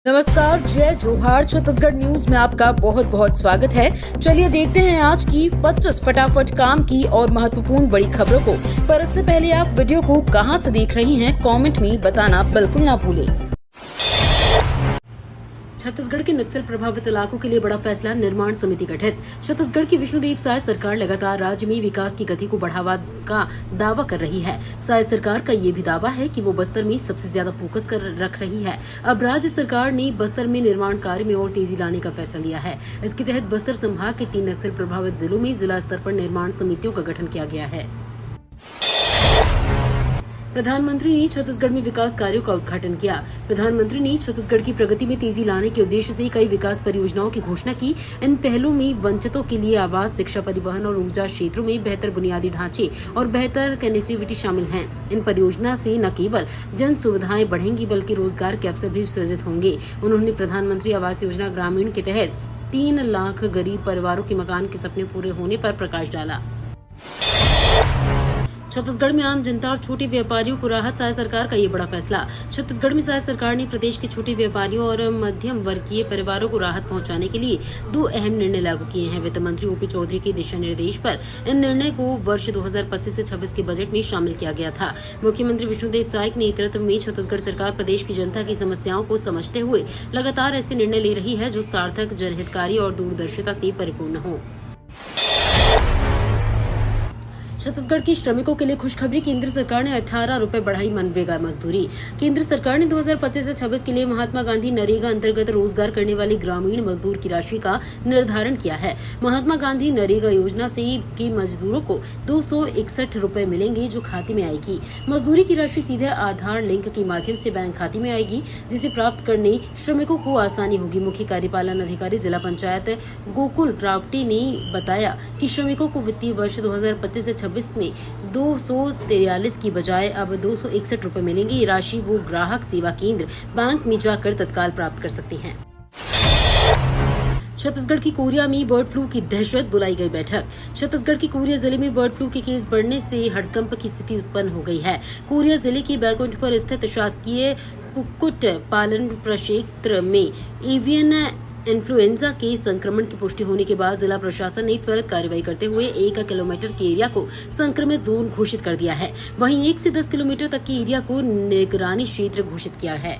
नमस्कार, जय जोहार। छत्तीसगढ़ न्यूज में आपका बहुत बहुत स्वागत है। चलिए देखते हैं आज की 25 फटाफट काम की और महत्वपूर्ण बड़ी खबरों को। पर इससे पहले आप वीडियो को कहां से देख रही हैं, कमेंट में बताना बिल्कुल ना भूलें। छत्तीसगढ़ के नक्सल प्रभावित इलाकों के लिए बड़ा फैसला, निर्माण समिति गठित। छत्तीसगढ़ की विष्णुदेव साय सरकार लगातार राज्य में विकास की गति को बढ़ावा का दावा कर रही है। साय सरकार का ये भी दावा है कि वो बस्तर में सबसे ज्यादा फोकस कर रख रही है। अब राज्य सरकार ने बस्तर में निर्माण कार्य में और तेजी लाने का फैसला लिया है। इसके तहत बस्तर संभाग के 3 नक्सल प्रभावित जिलों में जिला स्तर पर निर्माण समितियों का गठन किया गया है। प्रधानमंत्री ने छत्तीसगढ़ में विकास कार्यों का उद्घाटन किया। प्रधानमंत्री ने छत्तीसगढ़ की प्रगति में तेजी लाने के उद्देश्य से कई विकास परियोजनाओं की घोषणा की। इन पहलों में वंचितों के लिए आवास, शिक्षा, परिवहन और ऊर्जा क्षेत्रों में बेहतर बुनियादी ढांचे और बेहतर कनेक्टिविटी शामिल हैं। इन परियोजना से न केवल जन सुविधाएं बढ़ेंगी बल्कि रोजगार के अवसर भी सृजित होंगे। उन्होंने प्रधानमंत्री आवास योजना ग्रामीण के तहत 3 लाख गरीब परिवारों के मकान के सपने पूरे होने पर प्रकाश डाला। छत्तीसगढ़ में आम जनता और छोटे व्यापारियों को राहत, साय सरकार का ये बड़ा फैसला। छत्तीसगढ़ में साय सरकार ने प्रदेश के छोटे व्यापारियों और मध्यम वर्गीय परिवारों को राहत पहुंचाने के लिए 2 अहम निर्णय लागू किए हैं। वित्त मंत्री ओपी चौधरी के दिशा निर्देश पर इन निर्णय को वर्ष 2025 से 26 के बजट में शामिल किया गया था। मुख्यमंत्री विष्णुदेव साय के नेतृत्व में छत्तीसगढ़ सरकार प्रदेश की जनता की समस्याओं को समझते हुए लगातार ऐसे निर्णय ले रही है जो सार्थक, जनहितकारी और दूरदर्शिता से परिपूर्ण हो। छत्तीसगढ़ के श्रमिकों के लिए खुशखबरी, केंद्र सरकार ने 18 रुपए बढ़ाई मनरेगा मजदूरी। केंद्र सरकार ने 2025 से 26 के लिए महात्मा गांधी नरेगा अंतर्गत रोजगार करने वाले ग्रामीण मजदूर की राशि का निर्धारण किया है। महात्मा गांधी नरेगा योजना से के मजदूरों को 261 रुपए मिलेंगे जो खाते में आएगी। मजदूरी की राशि सीधे आधार लिंक के माध्यम से बैंक खाते में आएगी, जिसे प्राप्त करने श्रमिकों को आसानी होगी। मुख्य कार्यपालन अधिकारी जिला पंचायत गोकुल रावटे ने बताया कि श्रमिकों को वित्तीय वर्ष 2025 से 26 में 243 की बजाय अब 261 रुपए मिलेंगे। ये राशि वो ग्राहक सेवा केंद्र बैंक में जाकर तत्काल प्राप्त कर सकते हैं। छत्तीसगढ़ की कोरिया में बर्ड फ्लू की दहशत, बुलाई गई बैठक। छत्तीसगढ़ के कोरिया जिले में बर्ड फ्लू के केस बढ़ने से हड़कंप की स्थिति उत्पन्न हो गई है। कोरिया जिले के बैकुंठपुर स्थित शासकीय कुक्कुट पालन प्रक्षेत्र में एवियन इन्फ्लुएंजा के संक्रमण की पुष्टि होने के बाद जिला प्रशासन ने त्वरित कार्रवाई करते हुए 1 किलोमीटर के एरिया को संक्रमित जोन घोषित कर दिया है। वहीं 1 से 10 किलोमीटर तक के एरिया को निगरानी क्षेत्र घोषित किया है।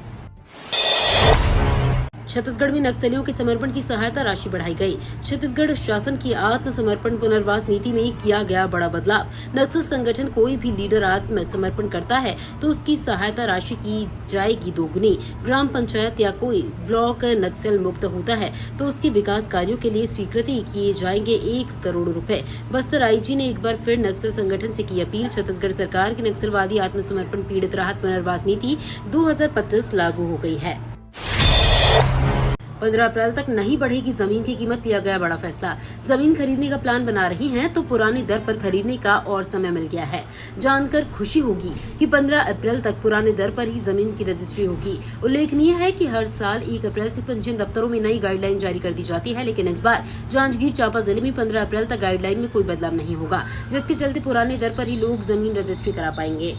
छत्तीसगढ़ में नक्सलियों के समर्पण की सहायता राशि बढ़ाई गई। छत्तीसगढ़ शासन की आत्मसमर्पण पुनर्वास नीति में किया गया बड़ा बदलाव। नक्सल संगठन कोई भी लीडर आत्मसमर्पण करता है तो उसकी सहायता राशि की जाएगी दोगुनी। ग्राम पंचायत या कोई ब्लॉक नक्सल मुक्त होता है तो उसके विकास कार्यों के लिए स्वीकृति किए जाएंगे 1 करोड़ रुपए। बस्तर आईजी ने एक बार फिर नक्सल संगठन से की अपील। छत्तीसगढ़ सरकार की नक्सलवादी आत्मसमर्पण पीड़ित राहत पुनर्वास नीति 2025 लागू हो गई है। 15 अप्रैल तक नहीं बढ़ेगी जमीन की कीमत, लिया गया बड़ा फैसला। जमीन खरीदने का प्लान बना रही हैं तो पुरानी दर पर खरीदने का और समय मिल गया है। जानकर खुशी होगी कि 15 अप्रैल तक पुरानी दर पर ही जमीन की रजिस्ट्री होगी। उल्लेखनीय है कि हर साल 1 अप्रैल से पंजीयन दफ्तरों में नई गाइडलाइन जारी कर दी जाती है, लेकिन इस बार जांजगीर चांपा जिले में 15 अप्रैल तक गाइडलाइन में कोई बदलाव नहीं होगा, जिसके चलते पुरानी दर पर ही लोग जमीन रजिस्ट्री करा पाएंगे।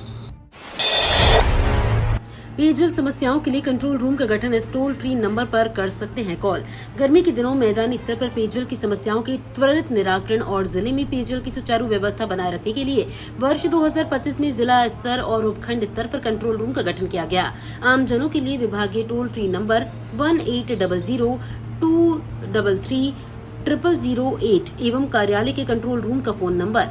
पेयजल समस्याओं के लिए कंट्रोल रूम का गठन, इस टोल फ्री नंबर पर कर सकते हैं कॉल। गर्मी के दिनों मैदानी स्तर पर पेयजल की समस्याओं के त्वरित निराकरण और जिले में पेयजल की सुचारू व्यवस्था बनाए रखने के लिए वर्ष 2025 में जिला स्तर और उपखंड स्तर पर कंट्रोल रूम का गठन किया गया। आमजनों के लिए विभागीय टोल फ्री नंबर 1800-233-0008 एवं कार्यालय के कंट्रोल रूम का फोन नंबर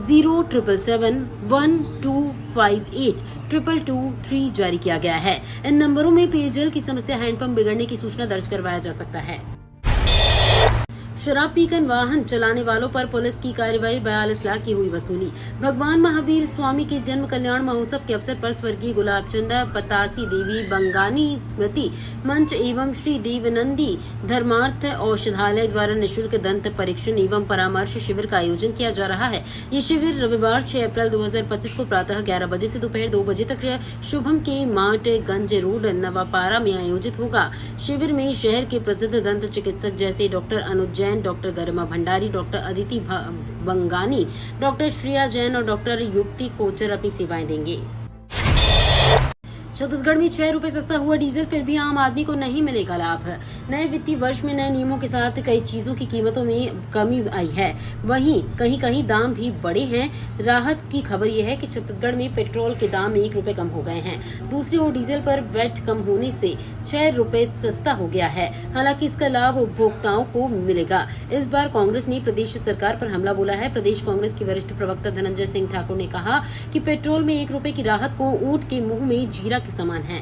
07771258223 जारी किया गया है। इन नंबरों में पेयजल की समस्या, हैंडपंप बिगड़ने की सूचना दर्ज करवाया जा सकता है। शराब पीकर वाहन चलाने वालों पर पुलिस की कार्रवाई, 42 लाख की हुई वसूली। भगवान महावीर स्वामी के जन्म कल्याण महोत्सव के अवसर पर स्वर्गीय गुलाबचंद पतासी देवी बंगानी स्मृति मंच एवं श्री देवनंदी धर्मार्थ औषधालय द्वारा निःशुल्क दंत परीक्षण एवं परामर्श शिविर का आयोजन किया जा रहा है। ये शिविर रविवार 6 अप्रैल 2025 को प्रातः 11 बजे से दोपहर 2 बजे तक शुभम के माट गंज रोड नवापारा में आयोजित होगा। शिविर में शहर के प्रसिद्ध दंत चिकित्सक जैसे डॉक्टर अनुज जैन, डॉक्टर गरिमा भंडारी, डॉक्टर अदिति बंगानी, डॉक्टर श्रेया जैन और डॉक्टर युक्ति कोचर अपनी सेवाएं देंगे। छत्तीसगढ़ में 6 रुपए सस्ता हुआ डीजल, फिर भी आम आदमी को नहीं मिलेगा लाभ। नए वित्तीय वर्ष में नए नियमों के साथ कई चीजों की कीमतों में कमी आई है, वहीं कहीं कहीं दाम भी बढ़े हैं। राहत की खबर यह है कि छत्तीसगढ़ में पेट्रोल के दाम 1 रुपए कम हो गए हैं। दूसरी ओर डीजल पर वैट कम होने से 6 रुपए सस्ता हो गया है। हालांकि इसका लाभ उपभोक्ताओं को मिलेगा। इस बार कांग्रेस ने प्रदेश सरकार पर हमला बोला है। प्रदेश कांग्रेस के वरिष्ठ प्रवक्ता धनंजय सिंह ठाकुर ने कहा कि पेट्रोल में 1 रुपए की राहत को ऊंट के मुंह में जीरा के समान है।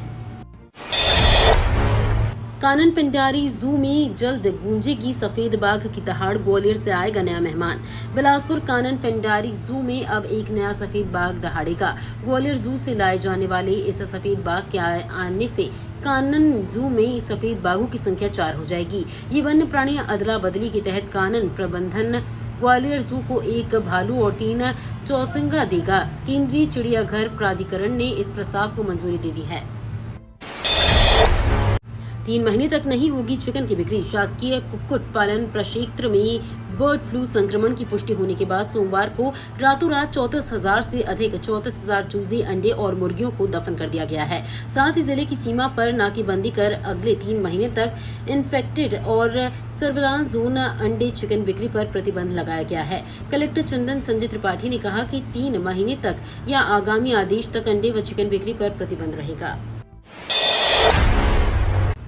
कानन पेंडारी जू में जल्द गूंजेगी सफेद बाघ की दहाड़, ग्वालियर से आएगा नया मेहमान। बिलासपुर कानन पेंडारी जू में अब एक नया सफेद बाघ दहाड़ेगा। ग्वालियर जू से लाए जाने वाले इस सफेद बाघ के आने से कानन जू में सफेद बाघों की संख्या 4 हो जाएगी। ये वन्य प्राणी अदला बदली के तहत कानन प्रबंधन ग्वालियर जू को 1 भालू और 3 चौसिंगा देगा। केंद्रीय चिड़ियाघर प्राधिकरण ने इस प्रस्ताव को मंजूरी दे दी है। 3 महीने तक नहीं होगी चिकन की बिक्री। शासकीय कुक्कुट पालन प्रक्षेत्र में बर्ड फ्लू संक्रमण की पुष्टि होने के बाद सोमवार को रातों रात 34,000 से अधिक 34,000 चूजे, अंडे और मुर्गियों को दफन कर दिया गया है। साथ ही जिले की सीमा पर नाकेबंदी कर अगले 3 महीने तक इन्फेक्टेड और सर्विलांस जोन अंडे चिकन बिक्री पर प्रतिबंध लगाया गया है। कलेक्टर चंदन संजय त्रिपाठी ने कहा कि 3 महीने तक या आगामी आदेश तक अंडे व चिकन बिक्री पर प्रतिबंध रहेगा।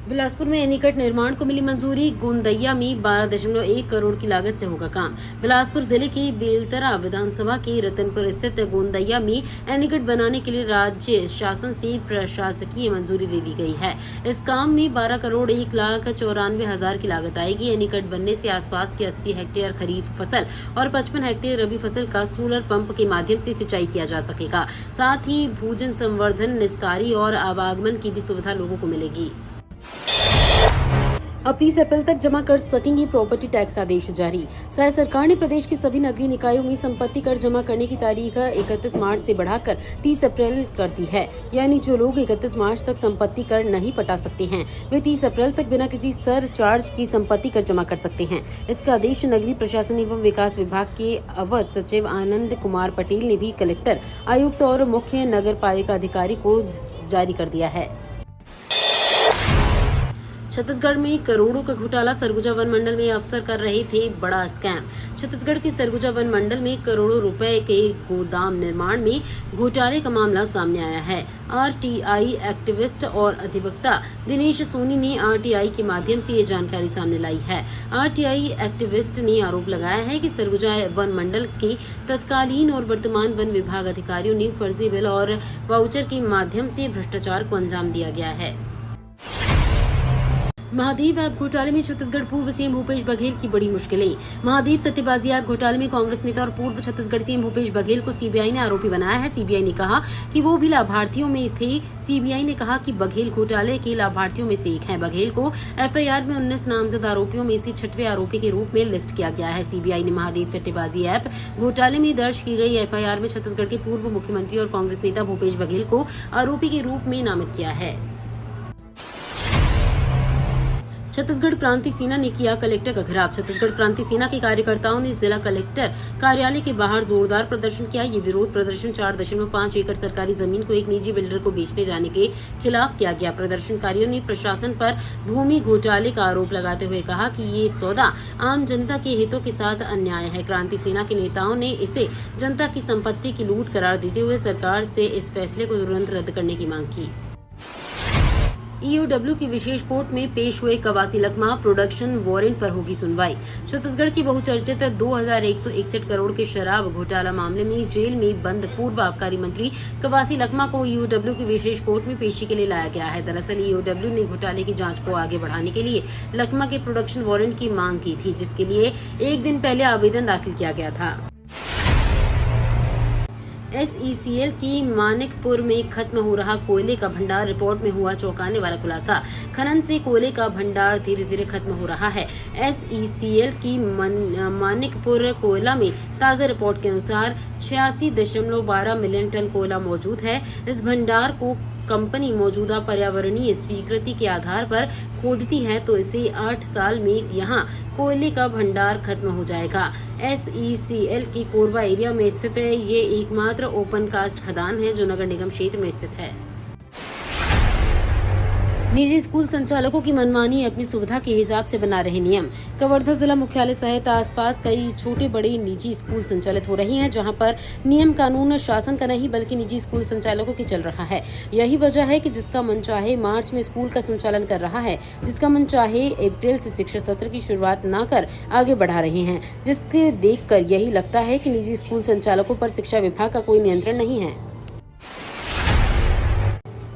बिलासपुर में एनीकट निर्माण को मिली मंजूरी। गोंदैया में 12.1 करोड़ की लागत से होगा काम। बिलासपुर जिले के बेलतरा विधानसभा के रतनपुर स्थित गोंदैया में एनीकट बनाने के लिए राज्य शासन से प्रशासकीय मंजूरी दे दी गई है। इस काम में 12 करोड़ 1,94,000 की लागत आएगी। एनीकट बनने से आसपास के 80 हेक्टेयर खरीफ फसल और 55 हेक्टेयर रबी फसल का सोलर पंप के माध्यम से सिंचाई किया जा सकेगा। साथ ही भूजल संवर्धन, निस्तारी और आवागमन की भी सुविधा लोगों को मिलेगी। अब 30 अप्रैल तक जमा कर सकेंगे प्रॉपर्टी टैक्स आदेश जारी। राज्य सरकार ने प्रदेश के सभी नगरीय निकायों में संपत्ति कर जमा करने की तारीख 31 मार्च से बढ़ाकर 30 अप्रैल कर दी है। यानी जो लोग 31 मार्च तक संपत्ति कर नहीं पटा सकते हैं, वे 30 अप्रैल तक बिना किसी सरचार्ज की संपत्ति कर जमा कर सकते हैं। इसका आदेश नगरीय प्रशासन एवं विकास विभाग के अवर सचिव आनंद कुमार पटेल ने भी कलेक्टर, आयुक्त और मुख्य नगर पालिका अधिकारी को जारी कर दिया है। छत्तीसगढ़ में करोड़ों का घोटाला। सरगुजा वन मंडल में अफसर कर रहे थे बड़ा स्कैम। छत्तीसगढ़ के सरगुजा वन मंडल में करोड़ों रुपए के गोदाम निर्माण में घोटाले का मामला सामने आया है। आरटीआई एक्टिविस्ट और अधिवक्ता दिनेश सोनी ने आरटीआई के माध्यम से ये जानकारी सामने लाई है। आरटीआई एक्टिविस्ट ने आरोप लगाया है कि सरगुजा वन मंडल के तत्कालीन और वर्तमान वन विभाग अधिकारियों ने फर्जी बिल और वाउचर के माध्यम से भ्रष्टाचार को अंजाम दिया गया है। महादेव ऐप घोटाले में छत्तीसगढ़ पूर्व सीएम भूपेश बघेल की बड़ी मुश्किलें। महादेव सट्टेबाजी ऐप घोटाले में कांग्रेस नेता और पूर्व छत्तीसगढ़ सीएम भूपेश बघेल को सीबीआई ने आरोपी बनाया है। सीबीआई ने कहा कि वो भी लाभार्थियों में थे। सीबीआई ने कहा कि बघेल घोटाले के लाभार्थियों में से एक हैं। बघेल को एफआईआर में 19 नामजद आरोपियों में से 6वें आरोपी के रूप में लिस्ट किया गया है। सीबीआई ने महादेव सट्टेबाजी ऐप घोटाले में दर्ज की गई एफआईआर में छत्तीसगढ़ के पूर्व मुख्यमंत्री और कांग्रेस नेता भूपेश बघेल को आरोपी के रूप में नामित किया है। छत्तीसगढ़ क्रांति सेना ने किया कलेक्टर का घेराव। छत्तीसगढ़ क्रांति सेना के कार्यकर्ताओं ने जिला कलेक्टर कार्यालय के बाहर जोरदार प्रदर्शन किया। ये विरोध प्रदर्शन 4.5 एकड़ सरकारी जमीन को एक निजी बिल्डर को बेचने जाने के खिलाफ किया गया। प्रदर्शनकारियों ने प्रशासन पर भूमि घोटाले का आरोप लगाते हुए कहा कि ये सौदा आम जनता के हितों के साथ अन्याय है। क्रांति सेना के नेताओं ने इसे जनता की संपत्ति की लूट करार देते हुए सरकार से इस फैसले को तुरंत रद्द करने की मांग की। ईओडब्ल्यू की विशेष कोर्ट में पेश हुए कवासी लखमा प्रोडक्शन वारंट पर होगी सुनवाई। छत्तीसगढ़ की बहुचर्चित 2,161 करोड़ के शराब घोटाला मामले में जेल में बंद पूर्व आबकारी मंत्री कवासी लखमा को ईओडब्ल्यू की विशेष कोर्ट में पेशी के लिए लाया गया है। दरअसल ईओडब्ल्यू ने घोटाले की जांच को आगे बढ़ाने के लिए लखमा के प्रोडक्शन वारंट की मांग की थी, जिसके लिए एक दिन पहले आवेदन दाखिल किया गया था। एसईसीएल की मानिकपुर में खत्म हो रहा कोयले का भंडार, रिपोर्ट में हुआ चौंकाने वाला खुलासा। खनन से कोयले का भंडार धीरे धीरे खत्म हो रहा है। एसईसीएल की मानिकपुर कोयला में ताजा रिपोर्ट के अनुसार 86.12 मिलियन टन कोयला मौजूद है। इस भंडार को कंपनी मौजूदा पर्यावरणीय स्वीकृति के आधार पर खोदती है तो इसे 8 साल में यहाँ कोयले का भंडार खत्म हो जाएगा। एसईसीएल की कोरबा एरिया में स्थित है। ये एकमात्र ओपन कास्ट खदान है जो नगर निगम क्षेत्र में स्थित है। निजी स्कूल संचालकों की मनमानी, अपनी सुविधा के हिसाब से बना रहे नियम। कवर्धा जिला मुख्यालय सहित आसपास कई छोटे बड़े निजी स्कूल संचालित हो रहे हैं, जहां पर नियम कानून शासन का नहीं बल्कि निजी स्कूल संचालकों की चल रहा है। यही वजह है कि जिसका मन चाहे मार्च में स्कूल का संचालन कर रहा है, जिसका मन चाहे अप्रैल से शिक्षा सत्र की शुरुआत न कर आगे बढ़ा रहे हैं, जिसके देखकर यही लगता है कि निजी स्कूल संचालकों पर शिक्षा विभाग का कोई नियंत्रण नहीं है।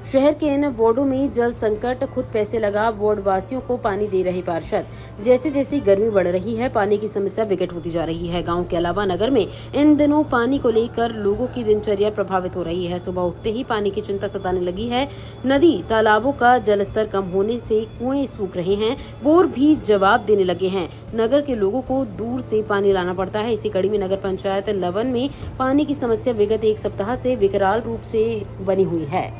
शहर के इन वार्डों में जल संकट, खुद पैसे लगा वार्ड वासियों को पानी दे रहे पार्षद। जैसे जैसे गर्मी बढ़ रही है, पानी की समस्या विकट होती जा रही है। गांव के अलावा नगर में इन दिनों पानी को लेकर लोगों की दिनचर्या प्रभावित हो रही है। सुबह उठते ही पानी की चिंता सताने लगी है। नदी तालाबों का जलस्तर कम होने से कुएं सूख रहे हैं, बोर भी जवाब देने लगे हैं। नगर के लोगों को दूर से पानी लाना पड़ता है। इसी कड़ी में नगर पंचायत लवन में पानी की समस्या विगत एक सप्ताह से विकराल रूप से बनी हुई है।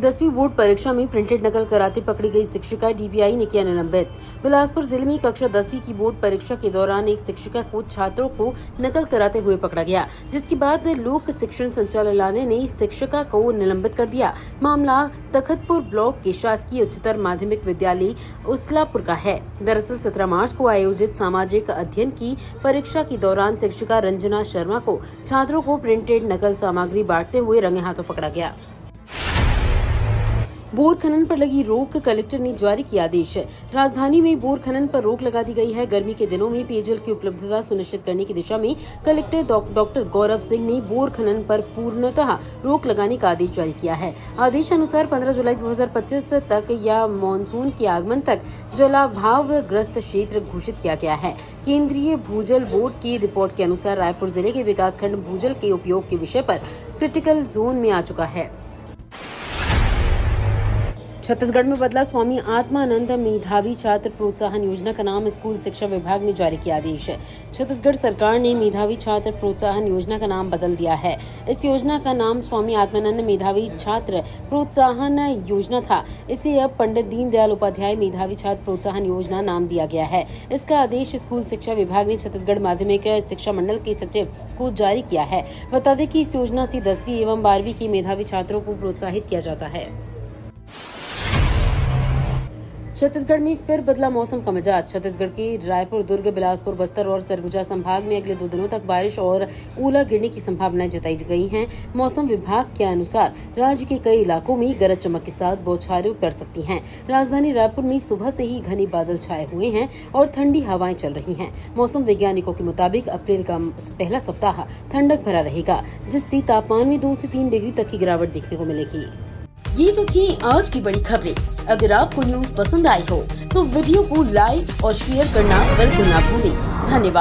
10वीं बोर्ड परीक्षा में प्रिंटेड नकल कराते पकड़ी गई शिक्षिका डीपीआई ने किया निलंबित। बिलासपुर जिले में कक्षा 10वीं की बोर्ड परीक्षा के दौरान एक शिक्षिका को छात्रों को नकल कराते हुए पकड़ा गया, जिसके बाद लोक शिक्षण संचालनालय ने शिक्षिका को निलंबित कर दिया। मामला तखतपुर ब्लॉक के शासकीय उच्चतर माध्यमिक विद्यालय उसलापुर का है। दरअसल 17 मार्च को आयोजित सामाजिक अध्ययन की परीक्षा के दौरान शिक्षिका रंजना शर्मा को छात्रों को प्रिंटेड नकल सामग्री बांटते हुए रंगे हाथों पकड़ा गया। बोर खनन पर लगी रोक, कलेक्टर ने जारी किया आदेश। राजधानी में बोर खनन पर रोक लगा दी गई है। गर्मी के दिनों में पेयजल की उपलब्धता सुनिश्चित करने की दिशा में कलेक्टर डॉक्टर गौरव सिंह ने बोर खनन पर पूर्णतः रोक लगाने का आदेश जारी किया है। आदेश अनुसार 15 जुलाई 2025 तक या मानसून के आगमन तक जलाभाव ग्रस्त क्षेत्र घोषित किया गया है। केंद्रीय भूजल बोर्ड की रिपोर्ट के अनुसार रायपुर जिले के विकासखंड भूजल के उपयोग के विषय पर क्रिटिकल जोन में आ चुका है। छत्तीसगढ़ में बदला स्वामी आत्मानंद मेधावी छात्र प्रोत्साहन योजना का नाम। स्कूल शिक्षा विभाग ने जारी किया आदेश। छत्तीसगढ़ सरकार ने मेधावी छात्र प्रोत्साहन योजना का नाम बदल दिया है। इस योजना का नाम स्वामी आत्मानंद मेधावी छात्र प्रोत्साहन योजना था। इसे अब पंडित दीनदयाल उपाध्याय मेधावी छात्र प्रोत्साहन योजना नाम दिया गया है। इसका आदेश स्कूल शिक्षा विभाग ने छत्तीसगढ़ माध्यमिक शिक्षा मंडल के सचिव को जारी किया है। बता दें कि इस योजना से 10वीं एवं 12वीं के मेधावी छात्रों को प्रोत्साहित किया जाता है। छत्तीसगढ़ में फिर बदला मौसम का मिजाज। छत्तीसगढ़ के रायपुर, दुर्ग, बिलासपुर, बस्तर और सरगुजा संभाग में अगले 2 दिनों तक बारिश और ओला गिरने की संभावनाएं जताई गई हैं। मौसम विभाग के अनुसार राज्य के कई इलाकों में गरज चमक के साथ बौछारें पड़ सकती हैं। राजधानी रायपुर में सुबह से ही घने बादल छाए हुए हैं और ठंडी हवाएं चल रही हैं। मौसम वैज्ञानिकों के मुताबिक अप्रैल का पहला सप्ताह ठंडक भरा रहेगा, जिससे तापमान में 2 से 3 डिग्री तक की गिरावट देखने को मिलेगी। ये तो थी आज की बड़ी खबरें। अगर आपको न्यूज पसंद आई हो तो वीडियो को लाइक और शेयर करना बिल्कुल ना भूलें। धन्यवाद।